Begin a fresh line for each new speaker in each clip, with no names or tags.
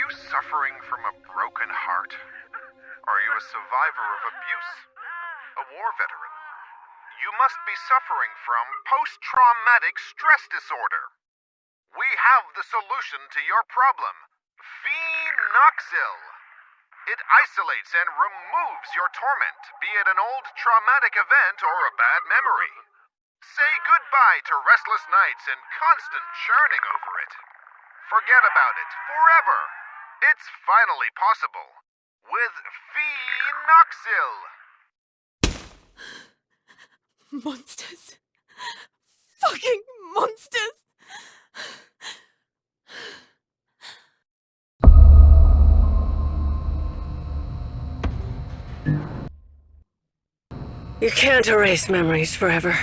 you suffering from a broken heart? Are you a survivor of abuse? A war veteran? You must be suffering from post-traumatic stress disorder. We have the solution to your problem. Phenoxyl. It isolates and removes your torment, be it an old traumatic event or a bad memory. Say goodbye to restless nights and constant churning over it. Forget about it forever. It's finally possible with Phenoxyl.
Monsters. Fucking monsters.
You can't erase memories forever.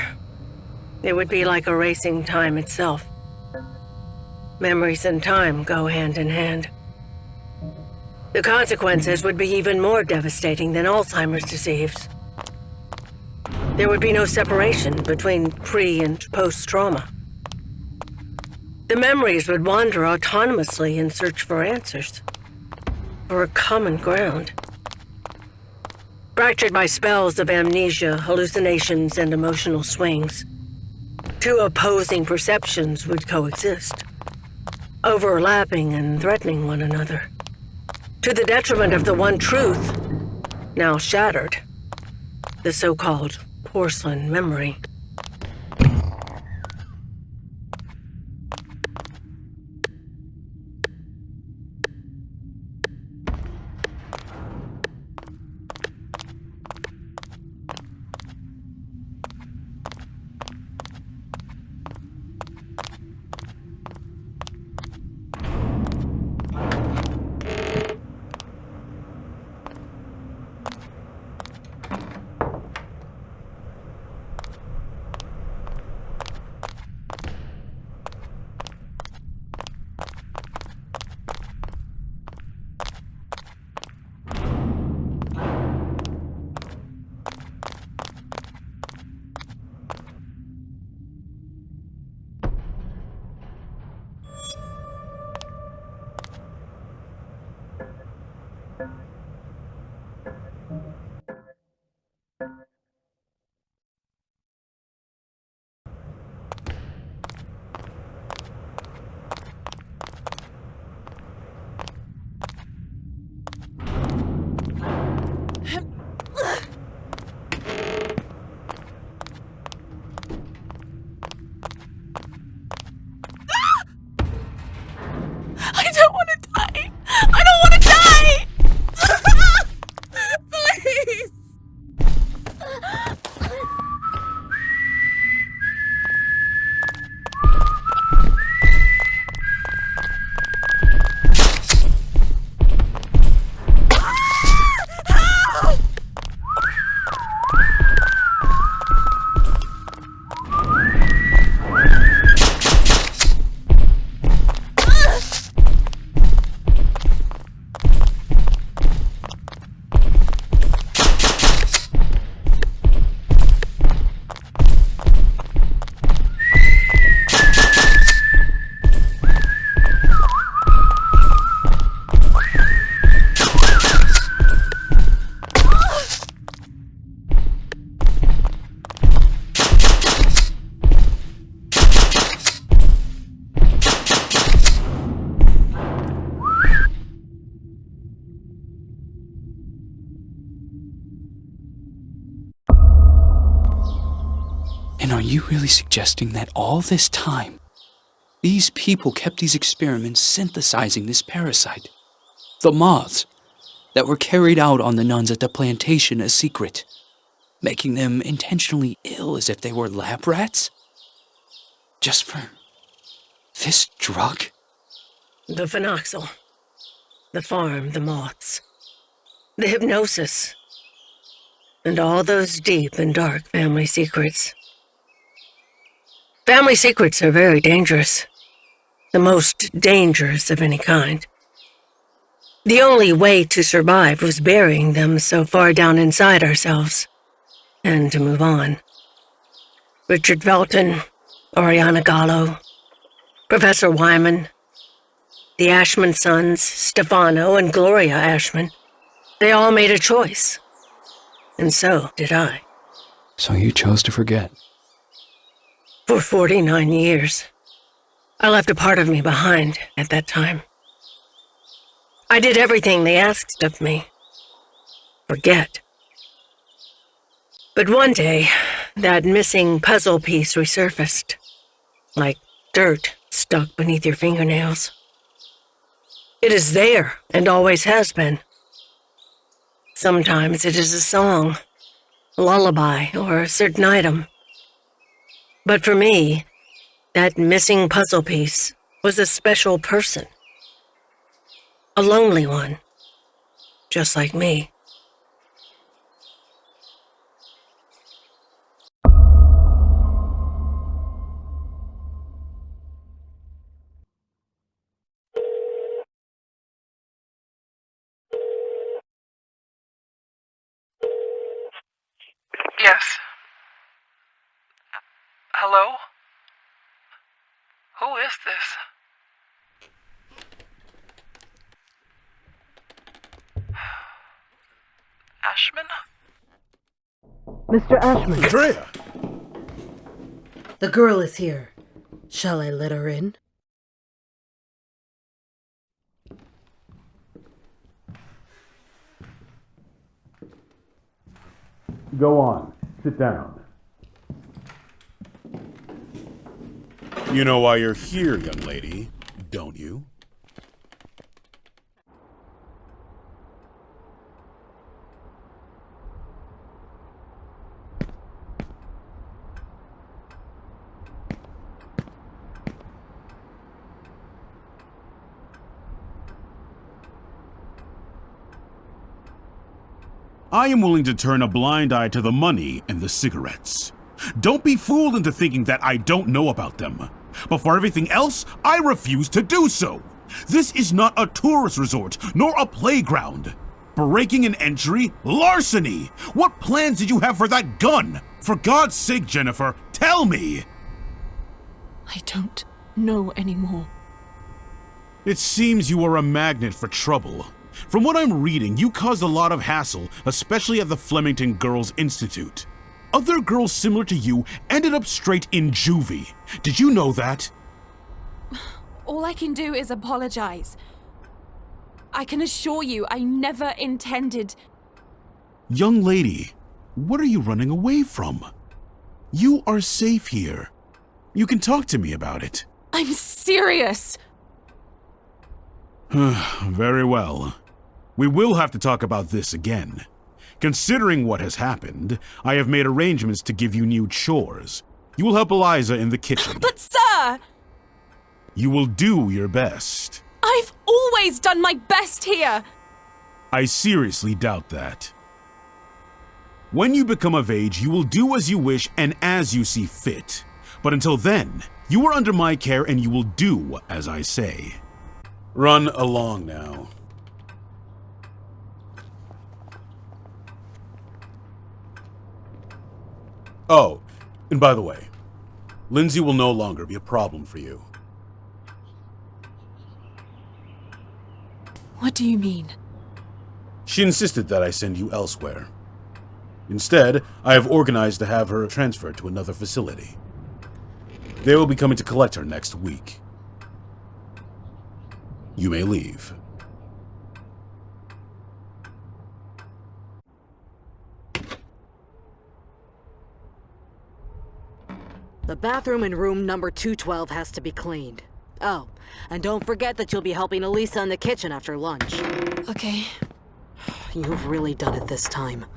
It would be like erasing time itself. Memories and time go hand in hand. The consequences would be even more devastating than Alzheimer's disease. There would be no separation between pre- and post-trauma. The memories would wander autonomously in search for answers, for a common ground. Fractured by spells of amnesia, hallucinations, and emotional swings, two opposing perceptions would coexist, overlapping and threatening one another, to the detriment of the one truth, now shattered, the so-called porcelain memory.
I don't want to die! I don't want to die! Please! Help!
And are you really suggesting that all this time, these people kept these experiments synthesizing this parasite, the moths, that were carried out on the nuns at the plantation a secret, making them intentionally ill as if they were lab rats? Just for this drug?
The phenoxyl, the farm, the moths, the hypnosis, and all those deep and dark family secrets. Family secrets are very dangerous, the most dangerous of any kind. The only way to survive was burying them so far down inside ourselves, and to move on. Richard Felton, Oriana Gallo, Professor Wyman, The Ashman sons, Stefano and Gloria Ashman, they all made a choice. And so did I.
So you chose to forget.
For 49 years. I left a part of me behind at that time. I did everything they asked of me. Forget. But one day, that missing puzzle piece resurfaced. Like dirt stuck beneath your fingernails. It is there, and always has been. Sometimes it is a song, a lullaby, or a certain item. But for me, that missing puzzle piece was a special person. A lonely one, just like me.
Yes. Hello? Who is this? Ashman?
Mr. Ashman,
Andrea!
the girl is here. Shall I let her in?
Go on. Sit down.
You know why you're here, young lady, don't you? I am willing to turn a blind eye to the money and the cigarettes. Don't be fooled into thinking that I don't know about them. But for everything else, I refuse to do so. This is not a tourist resort, nor a playground. Breaking an entry? Larceny! What plans did you have for that gun? For God's sake, Jennifer, tell me!
I don't know anymore.
It seems you are a magnet for trouble. From what I'm reading, you caused a lot of hassle, especially at the Flemington Girls Institute. Other girls similar to you ended up straight in juvie. Did you know that?
All I can do is apologize. I can assure you I never intended...
Young lady, what are you running away from? You are safe here. You can talk to me about it.
I'm serious!
Very well. We will have to talk about this again. Considering what has happened, I have made arrangements to give you new chores. You will help Eliza in the kitchen.
But sir!
You will do your best.
I've always done my best here!
I seriously doubt that. When you become of age, you will do as you wish and as you see fit. But until then, you are under my care and you will do as I say. Run along now. Oh, and by the way, Lindsay will no longer be a problem for you.
What do you mean?
She insisted that I send you elsewhere. Instead, I have organized to have her transferred to another facility. They will be coming to collect her next week. You may leave.
The bathroom in room number 212 has to be cleaned. Oh, and don't forget that you'll be helping Elisa in the kitchen after lunch.
Okay.
You've really done it this time.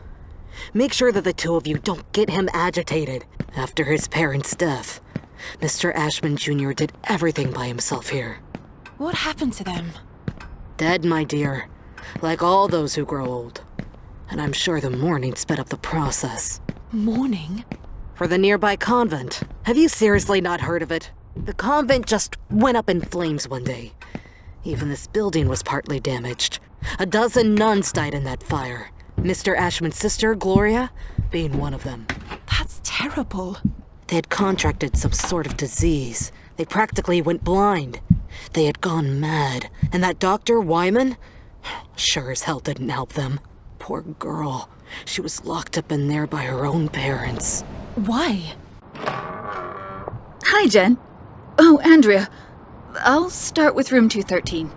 Make sure that the two of you don't get him agitated after his parents' death. Mr. Ashman Jr. did everything by himself here.
What happened to them?
Dead, my dear. Like all those who grow old. And I'm sure the mourning sped up the process.
Mourning?
For the nearby convent. Have you seriously not heard of it? The convent just went up in flames one day. Even this building was partly damaged. 12 nuns died in that fire. Mr. Ashman's sister, Gloria, being one of them.
That's terrible.
They had contracted some sort of disease. They practically went blind. They had gone mad, and that Dr. Wyman sure as hell didn't help them. Poor girl. She was locked up in there by her own parents.
Why?
Hi, Jen. Oh, Andrea. I'll start with room 213.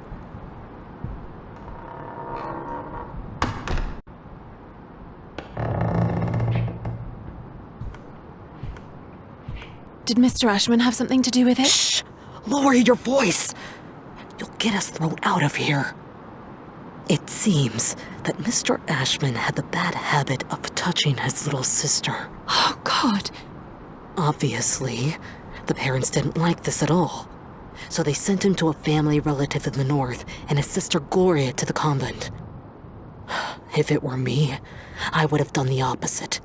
Did Mr. Ashman have something to do with it?
Shh! Lower your voice! You'll get us thrown out of here. It seems that Mr. Ashman had the bad habit of touching his little sister.
Oh, God.
Obviously, the parents didn't like this at all. So they sent him to a family relative in the north and his sister Gloria to the convent. If it were me, I would have done the opposite.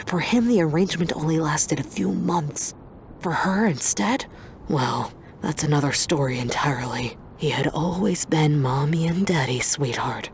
For him, the arrangement only lasted a few months. For her, instead, well, that's another story entirely. He had always been Mommy and Daddy's sweetheart.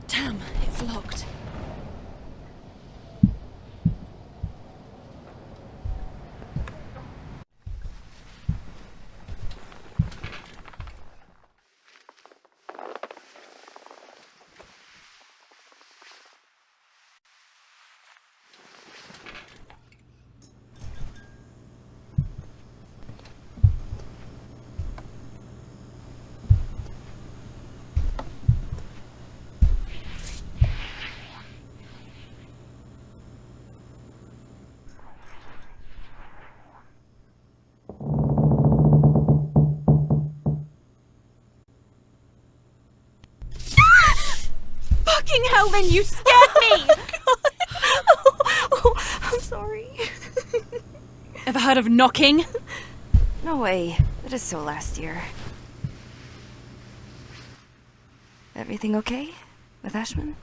Damn, it's locked. Fucking hell, Lynn, you scared me!
I'm sorry.
Ever heard of knocking?
No way. That is so last year. Everything okay with Ashman?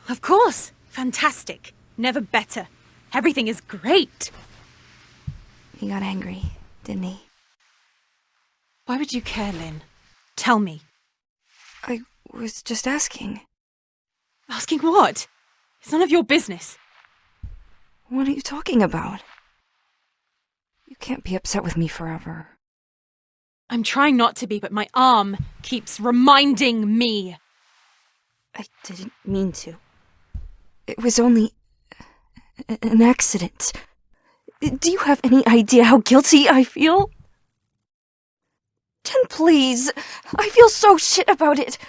Of course. Fantastic. Never better. Everything is great.
He got angry, didn't he?
Why would you care, Lynn? Tell me.
I was just asking.
Asking what? It's none of your business.
What are you talking about? You can't be upset with me forever.
I'm trying not to be, but my arm keeps reminding me.
I didn't mean to. It was only an accident. Do you have any idea how guilty I feel? Jen, please. I feel so shit about it.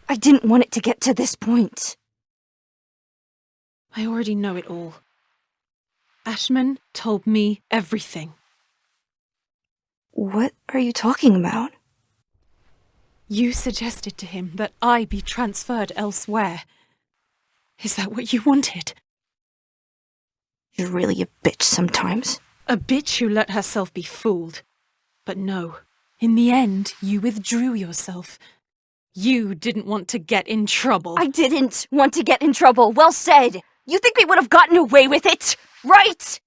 I didn't want it to get to this point.
I already know it all. Ashman told me everything.
What are you talking about?
You suggested to him that I be transferred elsewhere. Is that what you wanted?
You're really a bitch sometimes.
A bitch who let herself be fooled. But no, in the end, you withdrew yourself. You didn't want to get in trouble.
I didn't want to get in trouble. Well said. You think we would have gotten away with it, right?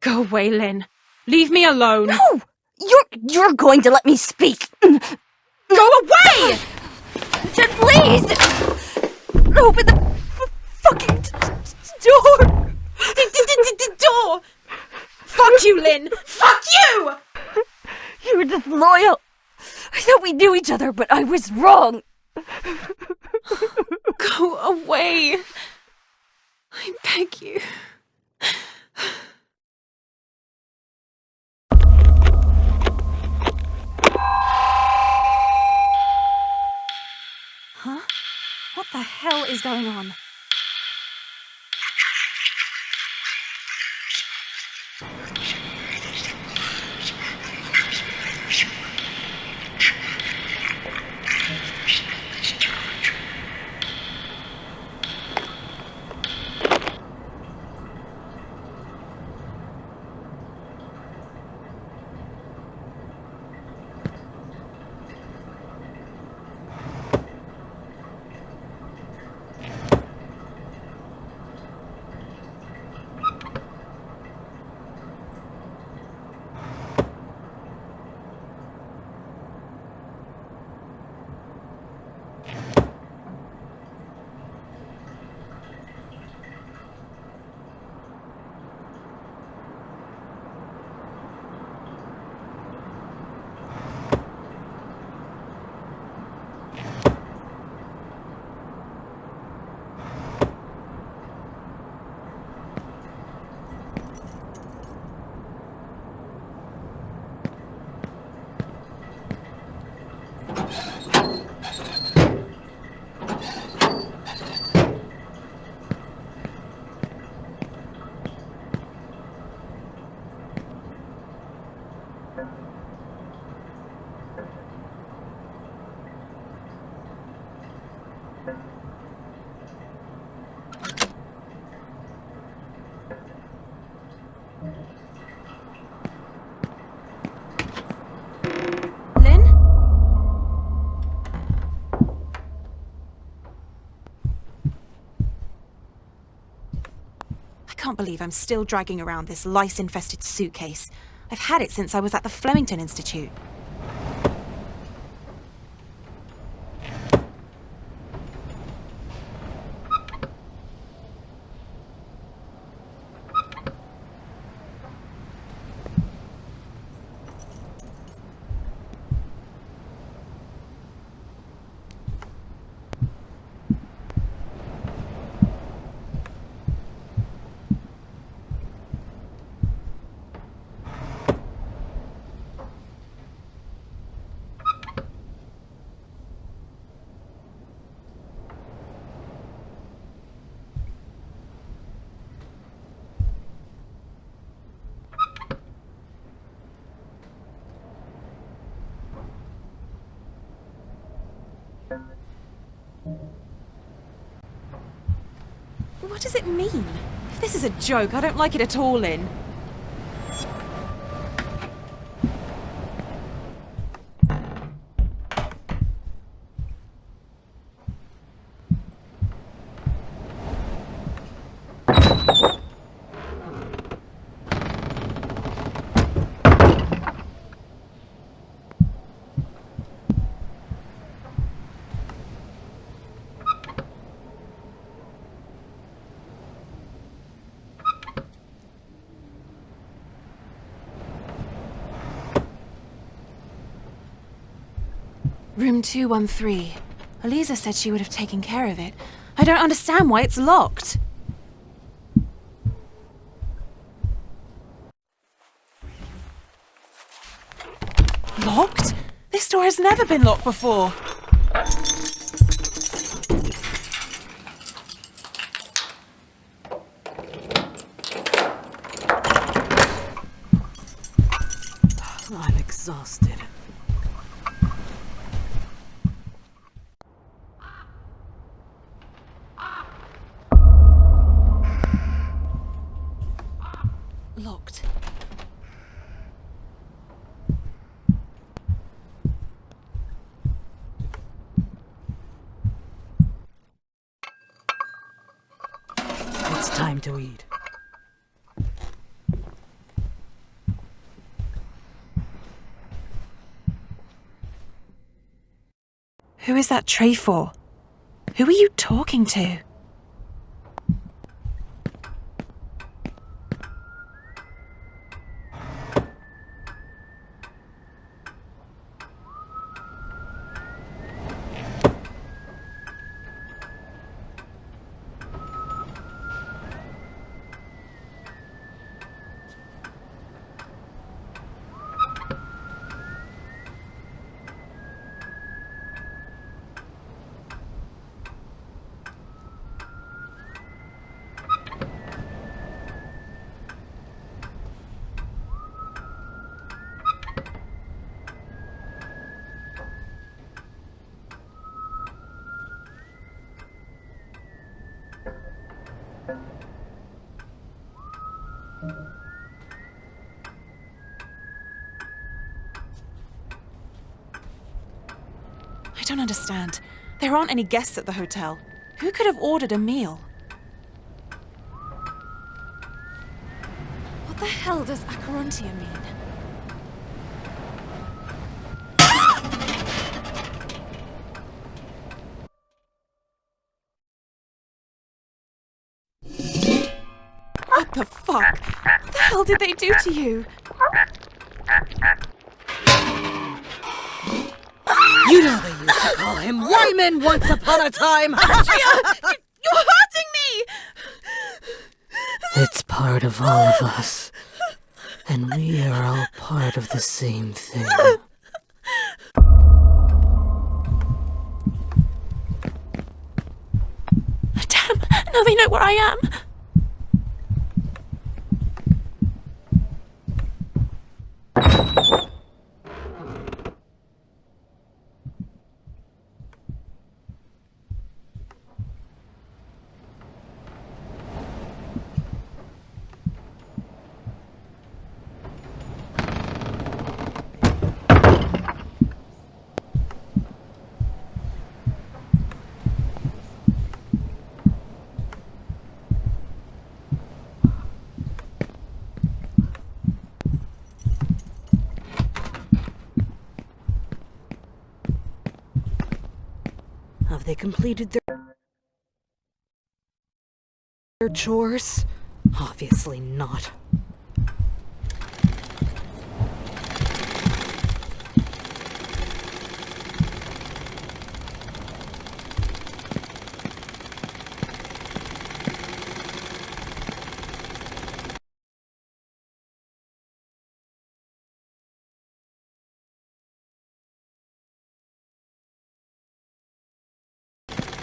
Go away, Lynn. Leave me alone.
No! You're going to let me speak.
Go away!
Jen, please! Open the fucking door!
The door! Fuck you, Lynn! Fuck you!
You were disloyal. I thought we knew each other, but I was wrong.
Go away. I beg you. Huh? What the hell is going on? can't believe I'm still dragging around this lice-infested suitcase. I've had it since I was at the Flemington Institute. What does it mean? If this is a joke, I don't like it at all, Lynn. Room 213. Eliza said she would have taken care of it. I don't understand why it's locked. Locked? This door has never been locked before.
I'm exhausted.
Locked.
It's time to eat.
Who is that tray for? Who are you talking to? I don't understand. There aren't any guests at the hotel. Who could have ordered a meal? What the hell does Acherontia mean? What the fuck? What the hell did they do to you?
You know they used to call him Wyman once upon a time!
You're hurting me!
It's part of all of us. And we are all part of the same thing.
Damn, now they know where I am.
Have they completed their chores? Obviously not.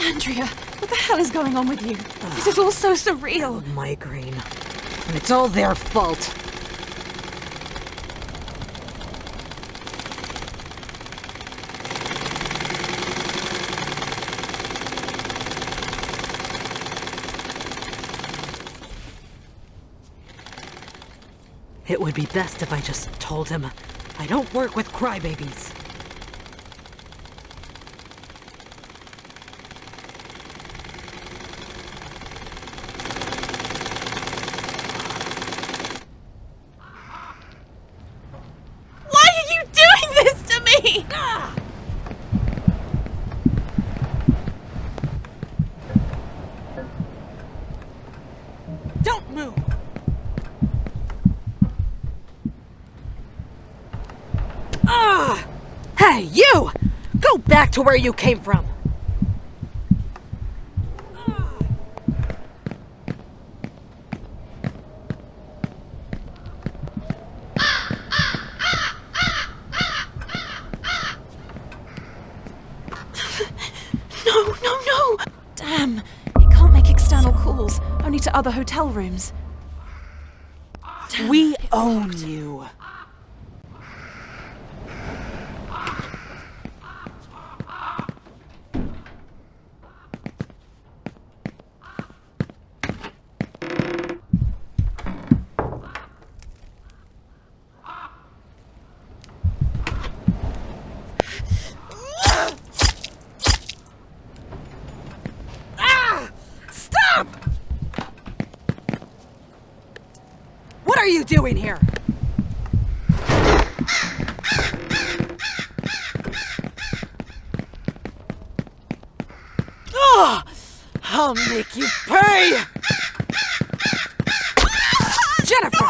Andrea, what the hell is going on with you? This is all so surreal.
Migraine. And it's all their fault. It would be best if I just told him I don't work with crybabies. Don't move! Hey, you! Go back to where you came from!
No! Damn! It can't make external calls, only to other hotel rooms. Damn,
We
it's
own
locked.
you. Stop! What are you doing here? I'll make you pay! Jennifer!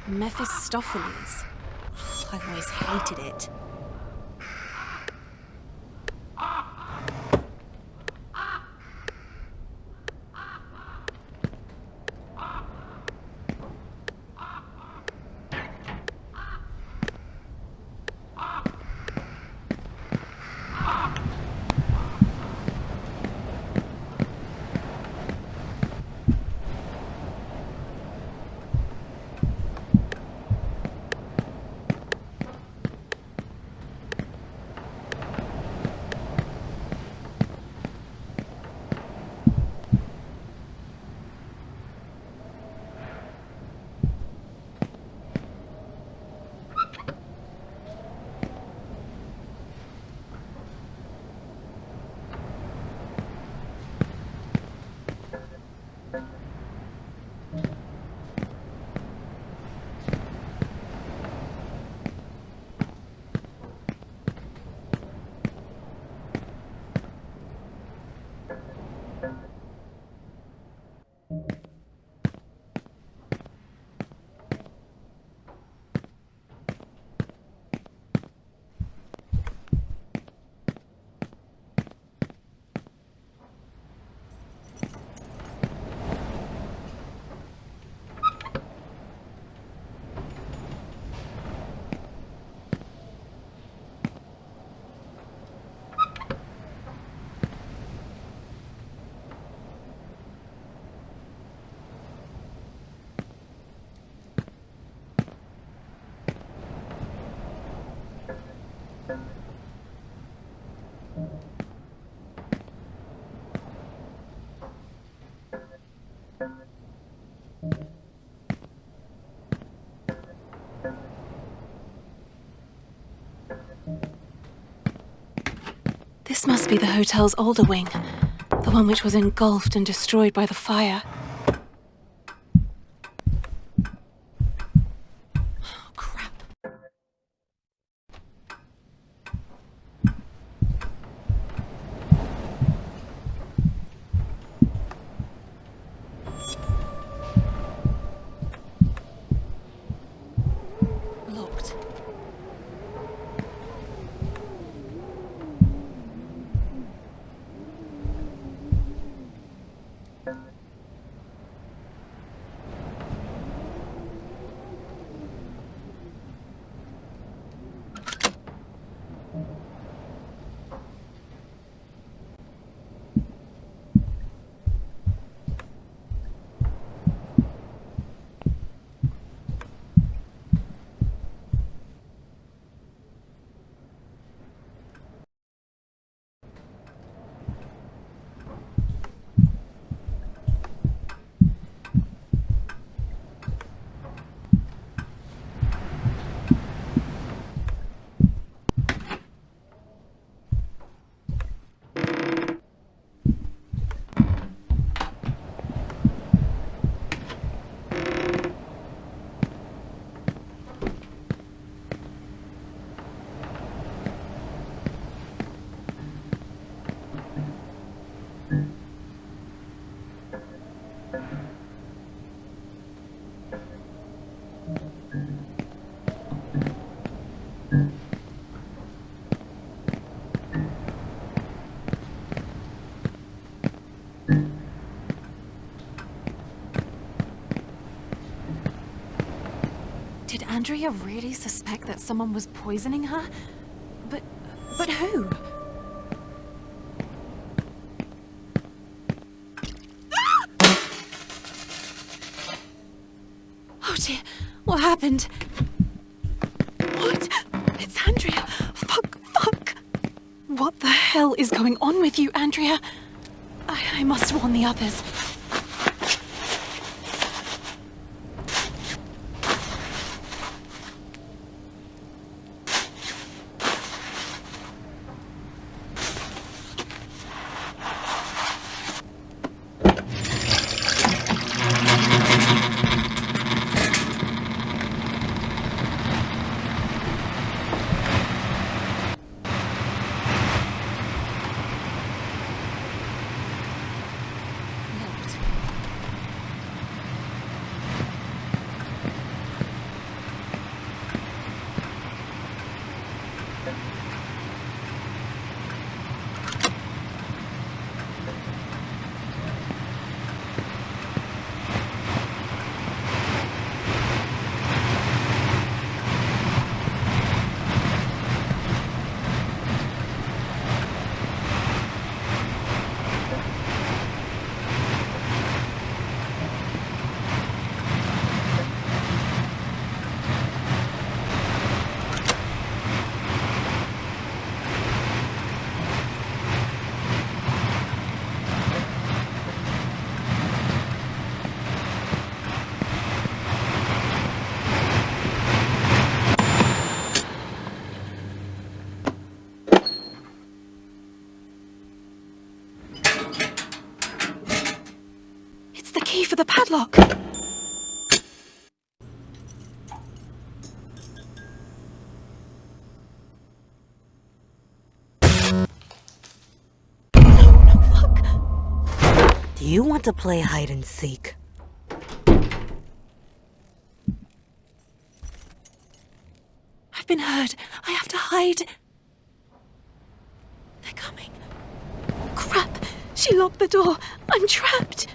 Mephistopheles. I've always hated it. This must be the hotel's older wing, the one which was engulfed and destroyed by the fire. Oh, crap. Locked. Did Andrea really suspect that someone was poisoning her? But who? Oh dear, what happened? What? It's Andrea. Fuck. What the hell is going on with you, Andrea? I must warn the others. For the padlock. No, fuck.
Do you want to play hide and seek?
I've been heard. I have to hide. They're coming. Crap. She locked the door. I'm trapped.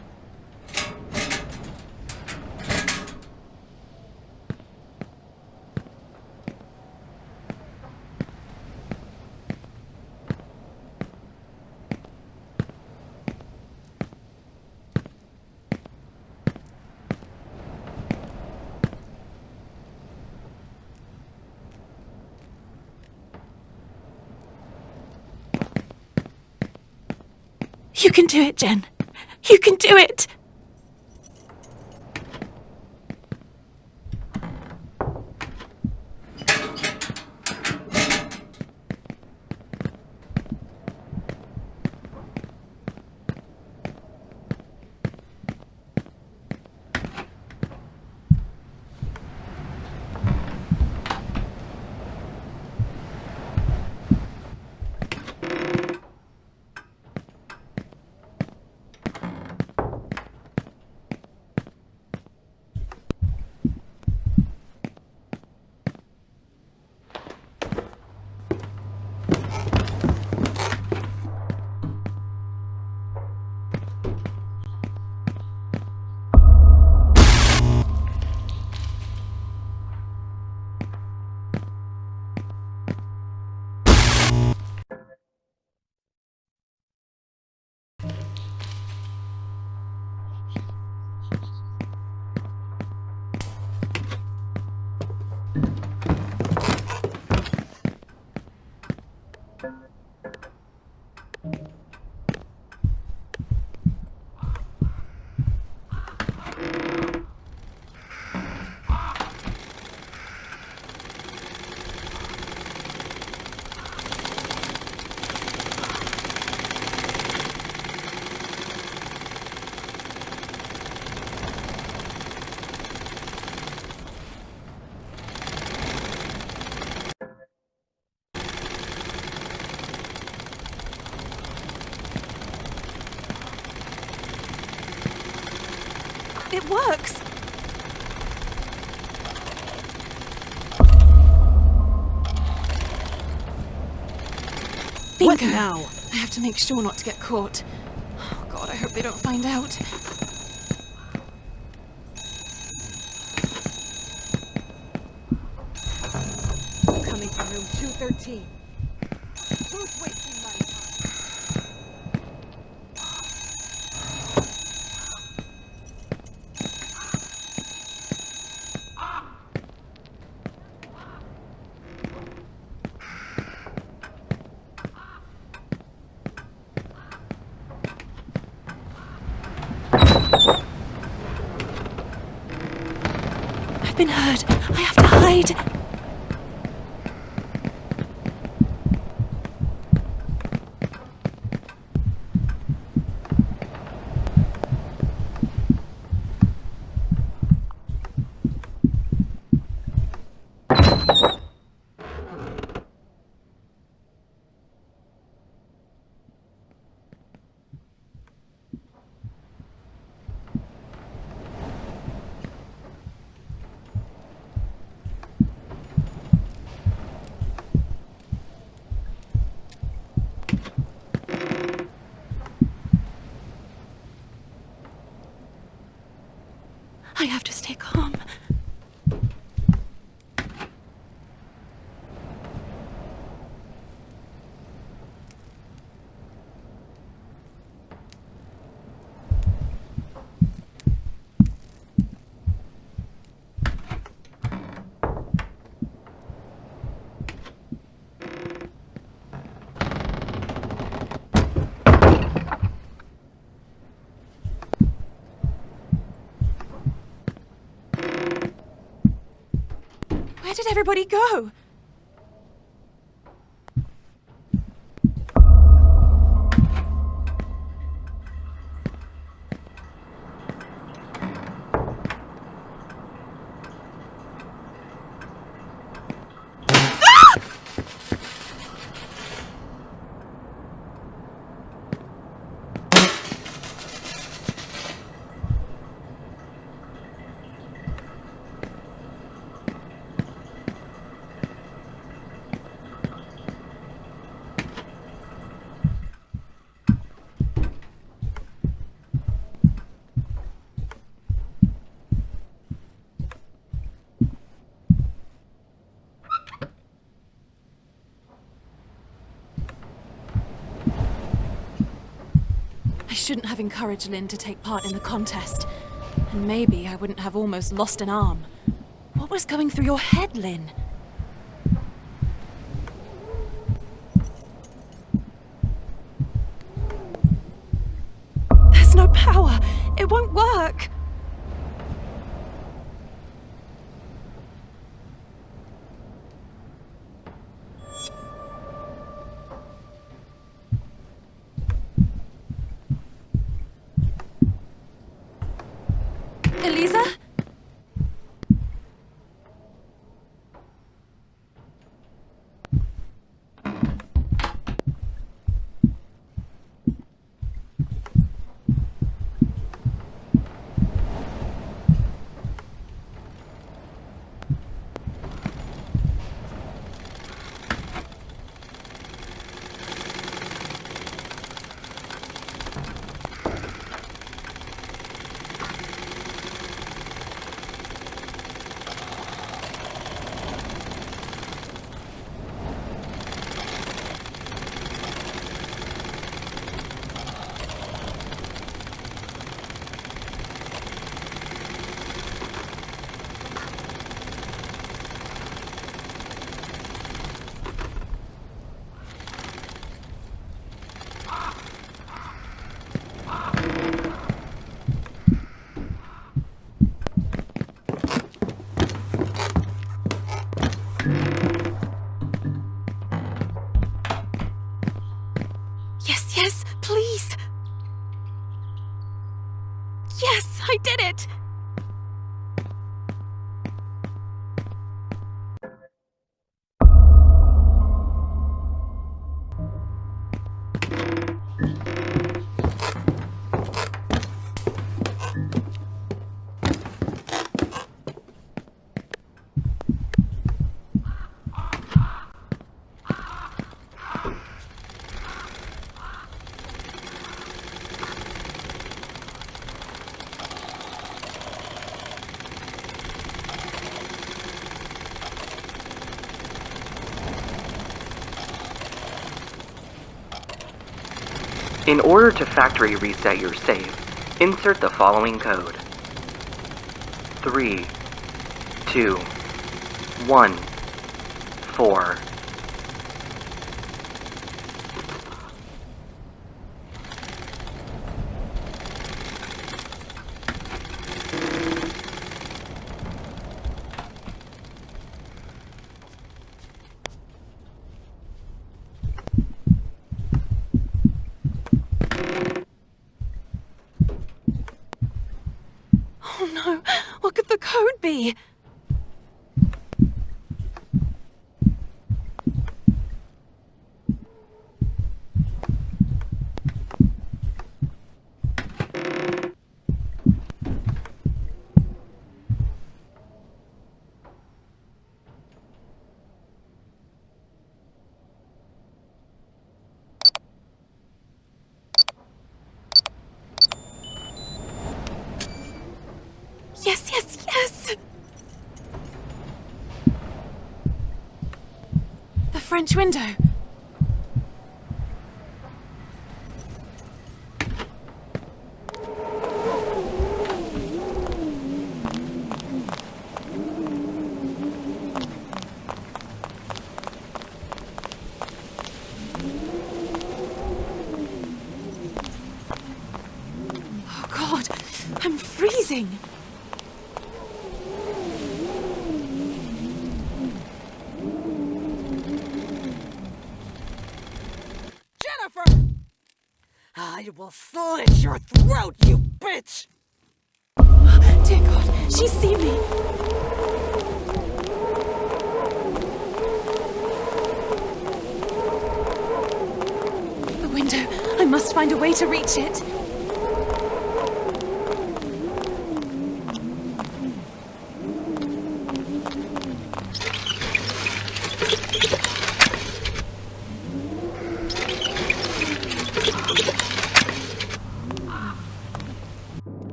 You can do it, Jen. You can do it! It works! Bingo!
What now?
I have to make sure not to get caught. Oh God, I hope they don't find out.
Coming from room 213. Who's wasting my time?
I've been heard. I have to hide. I have to stay calm. Where did everybody go? I shouldn't have encouraged Lynn to take part in the contest. And maybe I wouldn't have almost lost an arm. What was going through your head, Lynn? work. Eliza? Yes, please. Yes, I did it.
In order to factory reset your save, insert the following code. 3, 2, 1, 4.
Oh no, what could the code be? Yes! The French window. Oh God, I'm freezing.
I will slit your throat, you bitch!
Dear God, she's seen me. The window. I must find a way to reach it.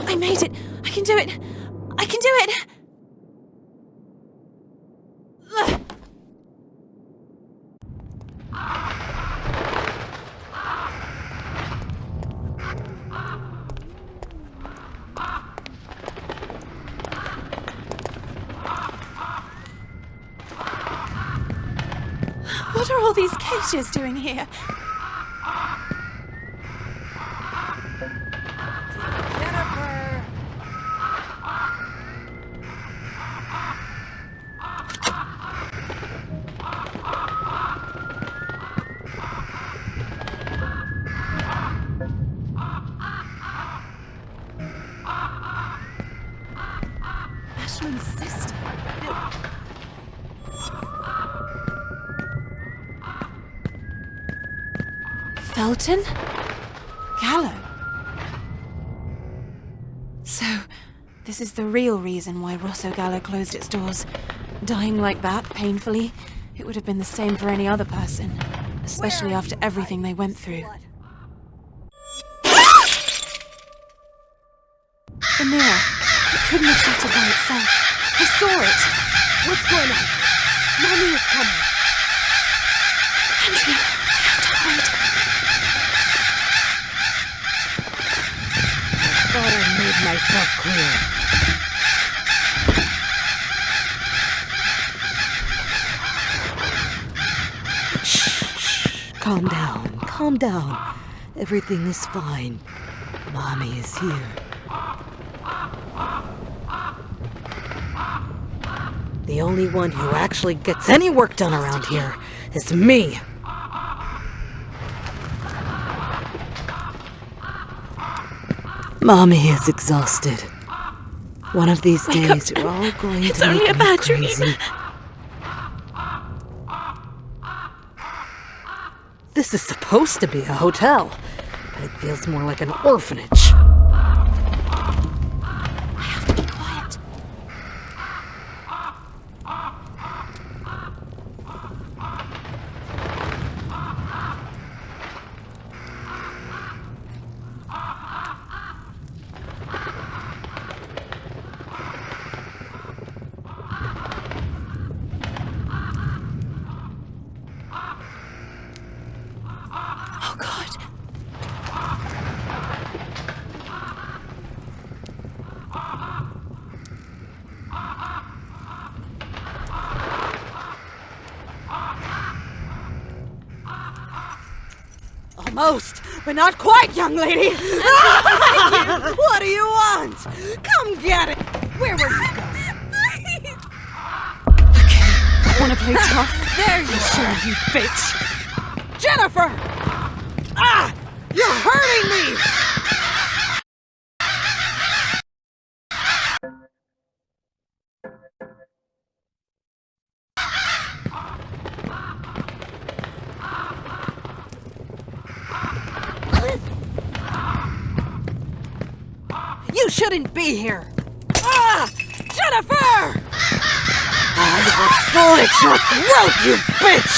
I made it! I can do it! I can do it! What are all these cages doing here? Felton? Gallo? So, this is the real reason why Rosso Gallo closed its doors. Dying like that, painfully, it would have been the same for any other person, especially after everything they went through. The mirror. It couldn't have shattered by itself. I saw it.
What's going on? Mommy is coming.
Andrea, I have to hide.
Thought I made myself clear. Shh. Calm down. Calm down. Everything is fine. Mommy is here. The only one who actually gets any work done around here is me. Mommy is exhausted. One of these days, you're all going
It's
to
only
make
a
me
bad
crazy.
dream.
This is supposed to be a hotel, but it feels more like an orphanage.
I have to be quiet. Oh, God.
Almost, but not quite, young lady. What do you want? Come get it. Where were you going?
Okay, wanna play tough?
There you
Sure, you bitch.
Jennifer! Ah! You're hurting me! You shouldn't be here! Ah! Jennifer! I will slit your throat, you bitch!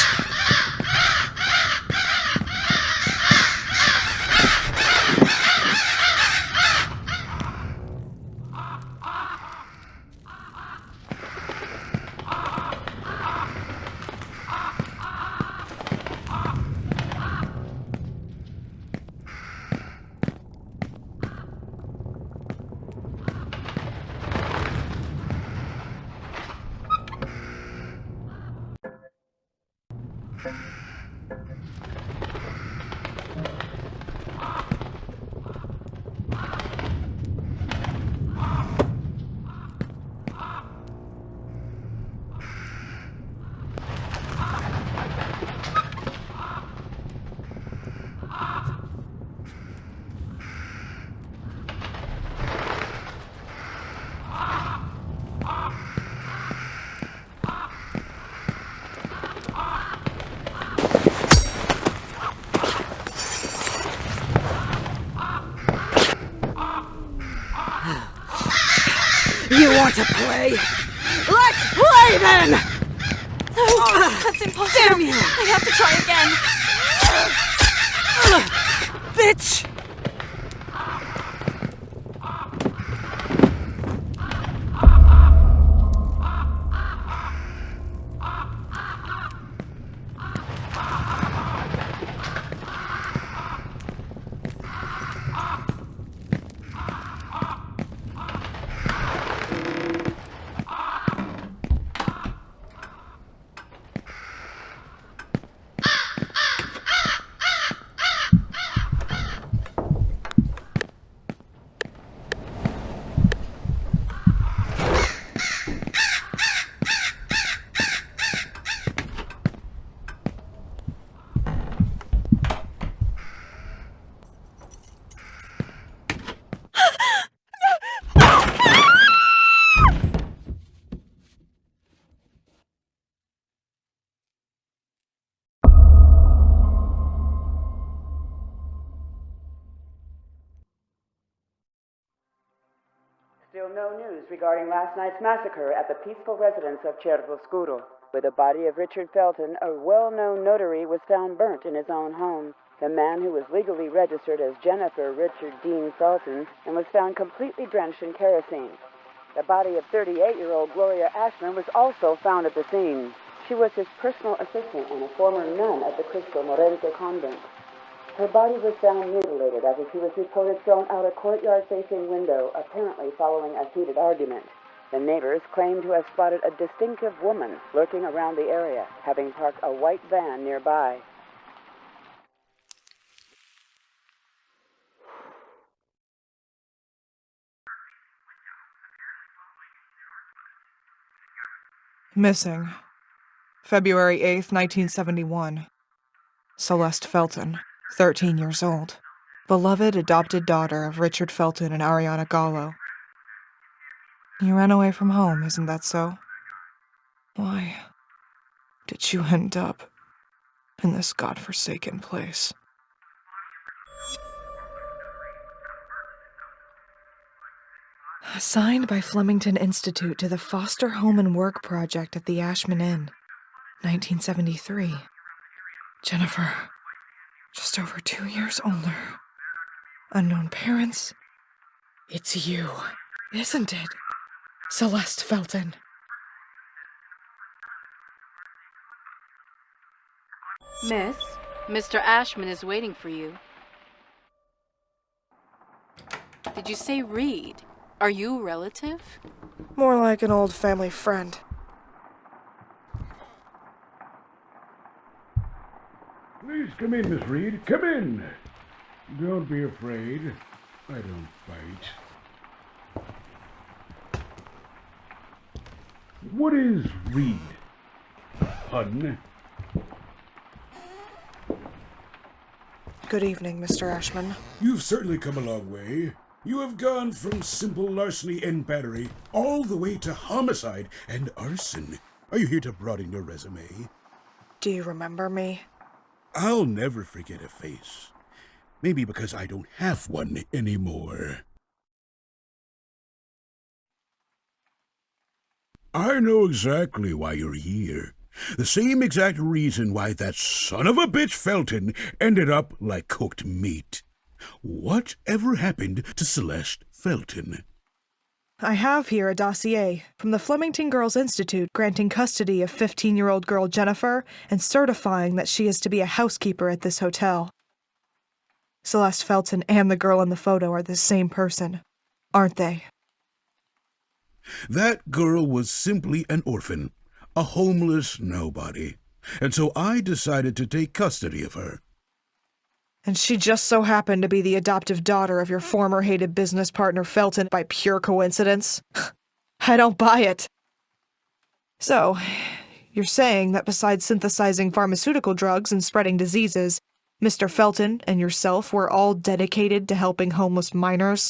You want to play? Let's play then!
No, that's impossible.
Damn you!
I have to try again.
Bitch!
no news regarding last night's massacre at the peaceful residence of Cervoscuro, where the body of Richard Felton, a well-known notary, was found burnt in his own home. The man who was legally registered as Jennifer Richard Dean Felton and was found completely drenched in kerosene. The body of 38-year-old Gloria Ashman was also found at the scene. She was his personal assistant and a former nun at the Cristo Morente convent. Her body was found mutilated after she was reported thrown out a courtyard-facing window, apparently following a heated argument. The neighbors claim to have spotted a distinctive woman lurking around the area, having parked a white van nearby.
Missing. February 8th, 1971. Celeste Felton, 13 years old. Beloved adopted daughter of Richard Felton and Ariana Gallo. You ran away from home, isn't that so? Why did you end up in this godforsaken place? Assigned by Flemington Institute to the Foster Home and Work Project at the Ashman Inn, 1973. Jennifer, just over 2 years older. Unknown parents. It's you, isn't it? Celeste Felton.
Miss, Mr. Ashman is waiting for you. Did you say Reed? Are you a relative?
More like an old family friend.
Please come in, Miss Reed. Come in. Don't be afraid. I don't bite. What is Reed? Hun?
Good evening, Mr. Ashman.
You've certainly come a long way. You have gone from simple larceny and battery all the way to homicide and arson. Are you here to broaden your resume?
Do you remember me?
I'll never forget a face. Maybe because I don't have one anymore. I know exactly why you're here. The same exact reason why that son of a bitch Felton ended up like cooked meat. What ever happened to Celeste Felton?
I have here a dossier from the Flemington Girls Institute granting custody of 15-year-old girl Jennifer and certifying that she is to be a housekeeper at this hotel. Celeste Felton and the girl in the photo are the same person, aren't they?
That girl was simply an orphan, a homeless nobody, and so I decided to take custody of her.
And she just so happened to be the adoptive daughter of your former hated business partner Felton by pure coincidence? I don't buy it. So, you're saying that besides synthesizing pharmaceutical drugs and spreading diseases, Mr. Felton and yourself were all dedicated to helping homeless minors?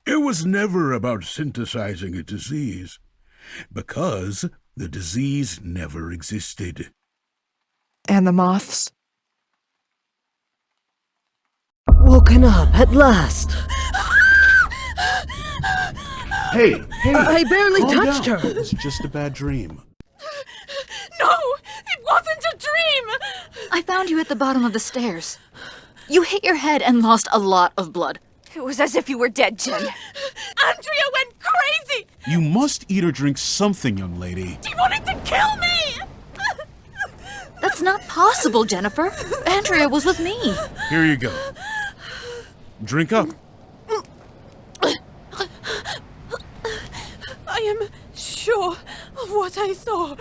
It was never about synthesizing a disease, because the disease never existed.
And the moths?
Woken up at last.
Hey!
I barely touched her.
It's just a bad dream.
No! It wasn't a dream!
I found you at the bottom of the stairs. You hit your head and lost a lot of blood.
It was as if you were dead, Jen.
Andrea went crazy!
You must eat or drink something, young lady.
She wanted to kill me!
That's not possible, Jennifer. Andrea was with me.
Here you go. Drink up.
I am sure of what I saw.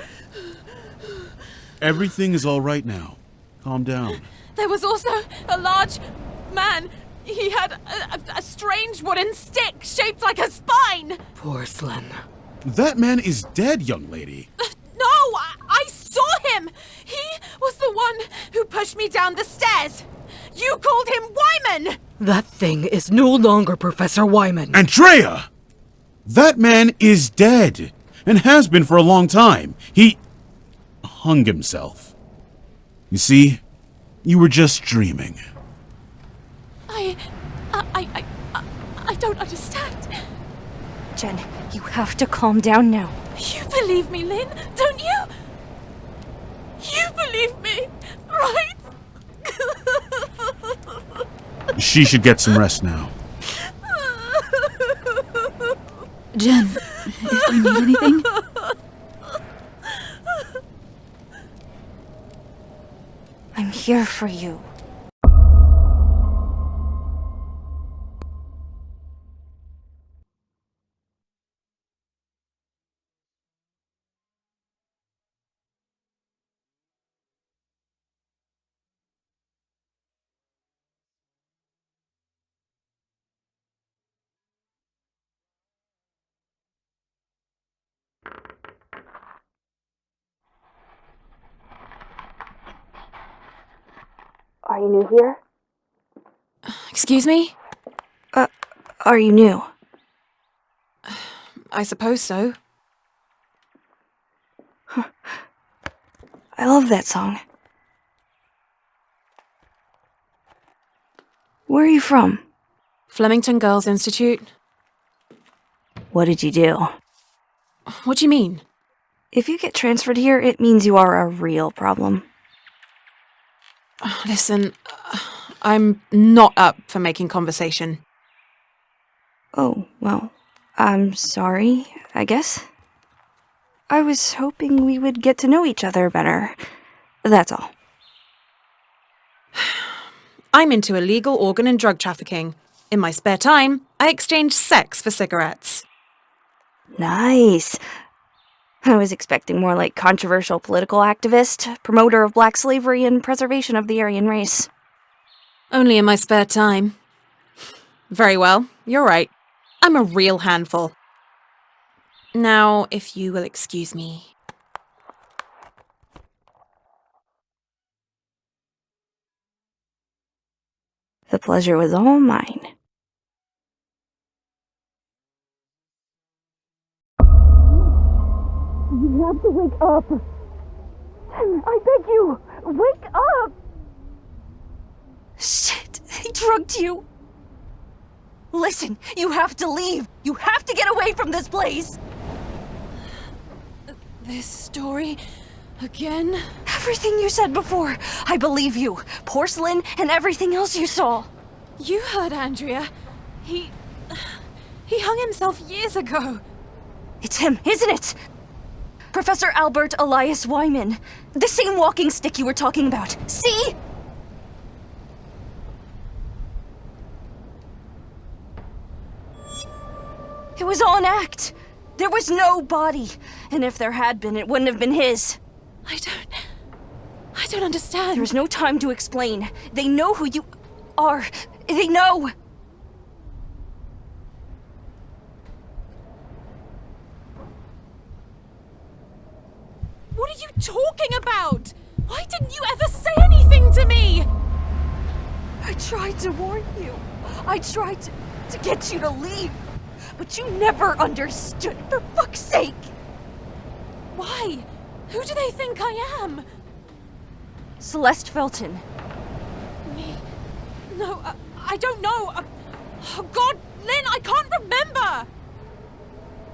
Everything is all right now. Calm down.
There was also a large man. He had a strange wooden stick shaped like a spine.
Porcelain.
That man is dead, young lady.
No, I saw him. He was the one who pushed me down the stairs. You called him Wyman.
That thing is no longer Professor Wyman.
Andrea! That man is dead, and has been for a long time. He hung himself. You see, you were just dreaming.
I don't understand.
Jen, you have to calm down now.
You believe me, Lynn, don't you? You believe me, right?
She should get some rest now.
Jen, if we need anything...
I'm here for you. Are you new here?
Excuse me?
Are you new?
I suppose so.
I love that song. Where are you from?
Flemington Girls Institute.
What did you do?
What do you mean?
If you get transferred here, it means you are a real problem.
Listen, I'm not up for making conversation.
Oh, well, I'm sorry, I guess. I was hoping we would get to know each other better. That's all.
I'm into illegal organ and drug trafficking. In my spare time, I exchange sex for cigarettes.
Nice. I was expecting more like controversial political activist, promoter of black slavery and preservation of the Aryan race.
Only in my spare time. Very well, you're right. I'm a real handful. Now, if you will excuse me.
The pleasure was all mine. You have to wake up! I beg you! Wake up! Shit! They drugged you! Listen, you have to leave! You have to get away from this place!
This story... again?
Everything you said before! I believe you! Porcelain and everything else you saw!
You heard Andrea. He hung himself years ago.
It's him, isn't it? Professor Albert Elias Wyman. The same walking stick you were talking about. See? It was all an act. There was no body. And if there had been, it wouldn't have been his.
I don't understand.
There's no time to explain. They know who you are. They know.
What are you talking about? Why didn't you ever say anything to me?
I tried to warn you. I tried to get you to leave. But you never understood, for fuck's sake!
Why? Who do they think I am?
Celeste Felton.
Me? No, I don't know. Oh God, Lynn, I can't remember!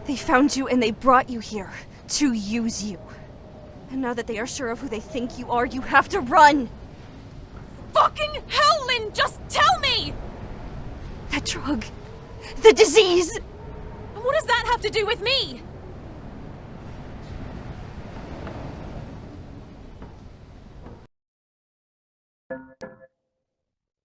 They found you and they brought you here to use you. And now that they are sure of who they think you are, you have to run!
Fucking hell, Lynn, just tell me!
That drug. The disease!
And what does that have to do with me?